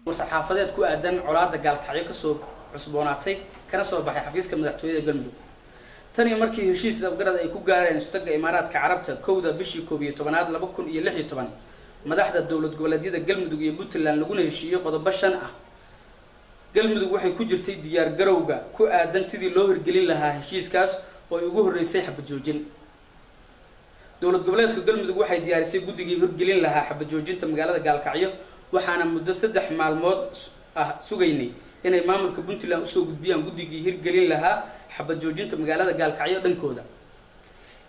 warsaxaafadeed ku aadan colaadda gaalkacyo ka soo cusboonaatay kana soo baxay xafiiska madaxtooyada Galmudug tan iyo markii heshiis afgarad ay ku gaareen istaga Imaaraadka Carabta kowda bishii 11aad 2016 madaxda dawlad goboleedyada Galmudug iyo Puntland lagu heshiiyay qodobo 5 ah Galmudug waxay ku jirtay diyaar garowga ku aadan sidii loo hirgelin lahaa heshiiskaas oo ay ugu horeysay xabad joojin dawlad goboleedka Galmudug waxay diyaarisay guddigii hirgelin lahaa xabad joojinta magaalada Gaalkacyo waxaana muddo 3 maalmood ah sugaynay inay maamulka Puntland u soo gudbiyaan guddigii hirgelin lahaa xabad joojinta magaalada Gaalkacyo dhankooda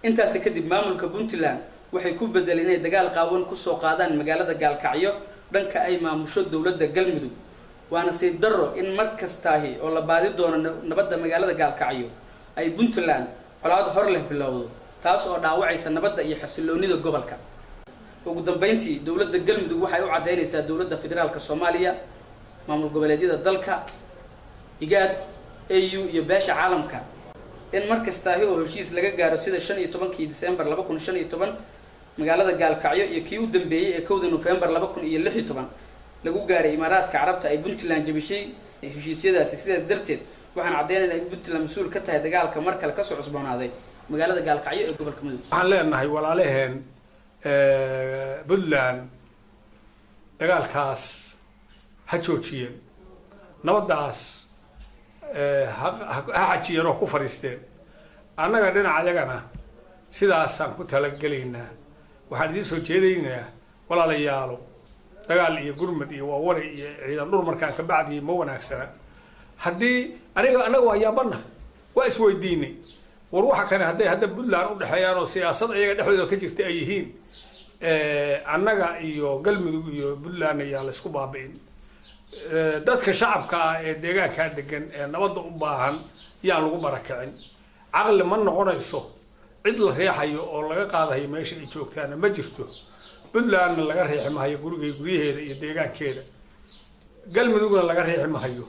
intaas kadib maamulka Puntland waxay ku bedeleen inay dagaal qaawan ku soo qaadaan magaalada Gaalkacyo dhanka ay maamusho dawladda Galmudug waana si daro in markastaahi oo la baadi doono nabadda magaalada Gaalkacyo ay Puntland colaad hor leh bilowdo taas oo dhaawacaysa nabadda iyo xasiloonida gobolka ugu dambeyntii dawladda Galmudug waxay u cadeynaysaa dawladda federaalka Soomaaliya maamul goboleedyada dalka IGAD AU iyo beesha caalamka in markastaahi oo heshiis laga gaaro sida 15 December 2015 magaalada Gaalkacyo iyo kii u dambeeyay ee 1 November 2016 lagu gaaray Imaaraadka Carabta ay Puntland jabishay heshiisyadaasi sidaas darteed waxaan cadeynaynaa in Puntland mas'uul ka tahay dagaalka mar kale ka soo cusboonaaday magaalada Gaalkacyo ee gobolka Mudug waxaan leenahay walaalaheen Puntland dagaalkaas ha joojiyeen nabadaas ha xajiyeen oo ku fariisteen annaga dhinacayagana sidaasaan ku talagelaynaa waxaan idin soo jeedaynaa walaalayaalo dagaal iyo gurmad iyo waaware iyo ciidan dhur markaan ka bacdi ma wanaagsana haddii anaga waa yaabana waa isweydiinay war waxa kale hadda Puntland u dhaxayaan oo siyaasad ayaga dhexdooda ka jirta ay yihiin annaga iyo Galmudug iyo Puntland ayaa la isku baabi'in dadka shacabka ee deegaanka degan ee nabadda u baahan yaa lagu barakacin aqal ma noqonayso cid la riixayo oo laga qaadayo meesha ay joogtaan ma jirto Puntland laga riixi maayo gurigeeda iyo deegaankeeda Galmudugna laga riixi maayo